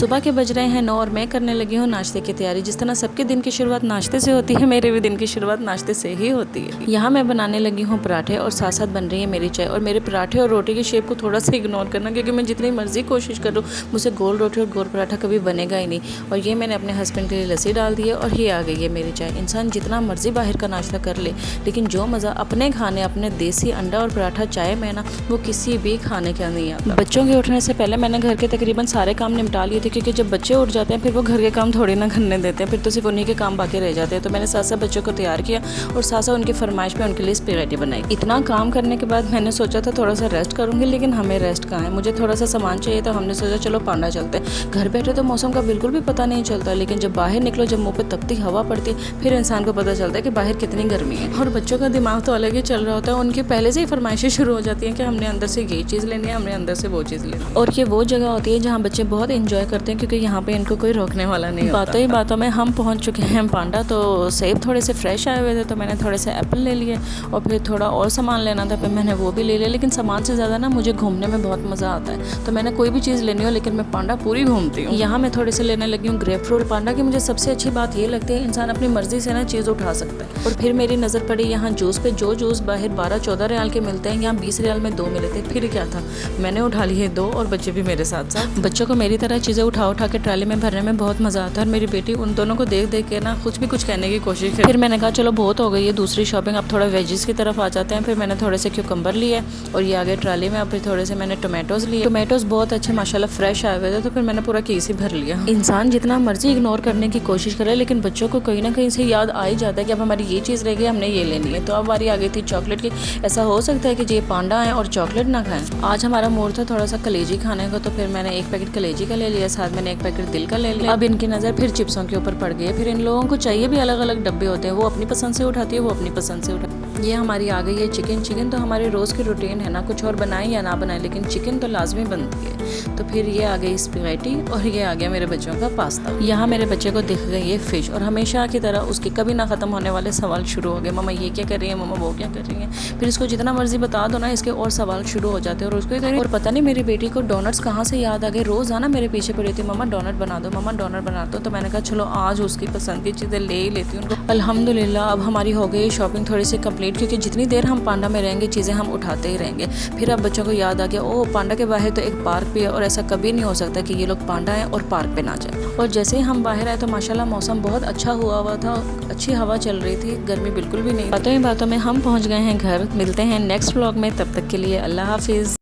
सुबह के बज रहे हैं 9 और मैं करने लगी हूँ नाश्ते की तैयारी। जिस तरह सबके दिन की शुरुआत नाश्ते से होती है, मेरे भी दिन की शुरुआत नाश्ते से ही होती है। यहाँ मैं बनाने लगी हूँ पराठे और साथ साथ बन रही है मेरी चाय। और मेरे पराठे और रोटी की शेप को थोड़ा सा इग्नोर करना, क्योंकि मैं जितनी मर्जी कोशिश करूँ मुझसे गोल रोटी और गोल पराठा कभी बनेगा ही नहीं। और ये मैंने अपने हस्बैंड के लिए लस्सी डाल दी है और ये आ गई है मेरी चाय। इंसान जितना मर्जी बाहर का नाश्ता कर ले, लेकिन जो मज़ा अपने खाने, अपने देसी अंडा और पराठा चाय में ना, वो किसी भी खाने का नहीं आता। बच्चों के उठने से पहले मैंने घर के तकरीबन सारे काम निपटा लिए थे, क्योंकि जब बच्चे उठ जाते हैं फिर वो घर के काम थोड़ी ना करने देते हैं, फिर तो सिर्फ उन्हीं के काम बाकी रह जाते हैं। तो मैंने साथ साथ बच्चों को तैयार किया और साथ साथ उनकी फरमाइश पे उनके लिए स्पैगेटी बनाई। इतना काम करने के बाद मैंने सोचा था थोड़ा सा रेस्ट करूंगी, लेकिन हमें रेस्ट कहाँ है। मुझे थोड़ा सा सामान चाहिए, तो हमने सोचा चलो पांडा चलते हैं। घर बैठे तो मौसम का बिल्कुल भी पता नहीं चलता, लेकिन जब बाहर निकलो, जब मुँह पे तपती हवा पड़ती है, फिर इंसान को पता चलता है कि बाहर कितनी गर्मी है। और बच्चों का दिमाग तो अलग ही चल रहा होता है, उनकी पहले से ही फरमाइशें शुरू हो जाती हैं कि हमने अंदर से ये चीज़ लेनी है, हमने अंदर से वो चीज़ लेनी है। और ये वो जगह होती है जहाँ बच्चे बहुत इंजॉय करते हैं, क्योंकि यहाँ पे इनको कोई रोकने वाला नहीं होता। बातों ही बातों में हम पहुँच चुके हैं पांडा। तो सेब थोड़े से फ्रेश आए हुए थे, तो मैंने थोड़े से एप्पल ले लिए और फिर थोड़ा और सामान लेना था, फिर मैंने वो भी ले लिया। लेकिन सामान से ज़्यादा ना मुझे घूमने में बहुत मज़ा आता है, तो मैंने कोई भी चीज़ लेनी हो, लेकिन मैं पांडा पूरी घूमती हूँ। यहाँ मैं थोड़े से लेने लगी हूँ ग्रेप फ्रूट। पांडा की मुझे सबसे अच्छी बात ये लगती है, इंसान अपनी मर्जी से ना चीज़ उठा सकता है। और फिर मेरी नज़र पड़ी यहाँ जूस पे। जो जूस बाहर 12-14 रियाल के मिलते हैं, यहाँ 20 रियाल में 2 मिले थे। फिर क्या था, मैंने उठा लिए 2 और बच्चे भी मेरे साथ साथ। बच्चों को मेरी तरह चीज़ें उठा के ट्राली में भरने में बहुत मज़ा आता है, और मेरी बेटी उन दोनों को देख देख के ना कुछ भी कुछ कहने की कोशिश की। फिर मैंने कहा चलो बहुत हो गई है दूसरी शॉपिंग, अब थोड़ा वेजिस की तरफ आ जाते हैं। फिर मैंने थोड़े से क्यूकम्बर लिए और ये आगे ट्राली में। अब फिर थोड़े से मैंने टोमेटोज लिए। टोमेटोज बहुत अच्छे माशाल्लाह फ्रेश आए हुए थे, तो फिर मैंने पूरा केस ही भर लिया। इंसान जितना मर्जी इग्नोर करने की कोशिश करे, लेकिन बच्चों को कहीं ना कहीं से याद आ ही जाता है कि अब हमारी ये चीज़ रह गई, हमने ये लेनी है। तो अब बारी आ गई थी चॉकलेट की। ऐसा हो सकता है कि ये पांडा है और चॉकलेट ना खाएं। आज हमारा मूड था थोड़ा सा कलेजी खाने को, तो फिर मैंने एक पैकेट कलेजी का ले लिया, साथ मैंने एक पैकेट दिल का ले लिया। अब इनकी नज़र फिर चिप्सों के ऊपर पड़ गई है। फिर इन लोगों को चाहिए भी अलग अलग डब्बे होते हैं, वो अपनी पसंद से उठाती है, वो अपनी पसंद से उठाती है। ये हमारी आ गई है चिकन। तो हमारे रोज़ की रूटीन है ना, कुछ और बनाए या ना बनाए, लेकिन चिकन तो लाजमी बनती है। तो फिर ये आ गई स्पैगेटी और ये आ गया मेरे बच्चों का पास्ता। यहाँ मेरे बच्चे को दिख गई है फिश, और हमेशा की तरह उसके कभी ना ख़त्म होने वाले सवाल शुरू हो गए। मम्मा ये क्या कर रही है, मम्मा वो क्या कर रही है। फिर इसको जितना मर्जी बता दो ना, इसके और सवाल शुरू हो जाते हैं। और उसको और पता नहीं मेरी बेटी को डोनट्स कहाँ से याद आ गए। रोज़ आना मेरे पीछे पड़ी थी, मम्मा डोनट बना दो, मम्मा डोनट बना दो। तो मैंने कहा चलो आज उसकी पसंद की चीज़ें ले ही लेती हूँ। अल्हम्दुलिल्लाह अब हमारी हो गई शॉपिंग थोड़ी सी कंप्लीट, क्योंकि जितनी देर हम पांडा में रहेंगे चीज़ें हम उठाते ही रहेंगे। फिर अब बच्चों को याद आ गया, ओह पांडा के बाहर तो एक पार्क भी है, और ऐसा कभी नहीं हो सकता कि ये लोग पांडा हैं और पार्क पे ना जाए। और जैसे ही हम बाहर आए तो माशाल्लाह मौसम बहुत अच्छा हुआ था, अच्छी हवा चल रही थी, गर्मी बिल्कुल भी नहीं। बातों ही बातों में हम पहुँच गए हैं घर। मिलते हैं नेक्स्ट व्लॉग में, तब तक के लिए अल्लाह हाफिज़।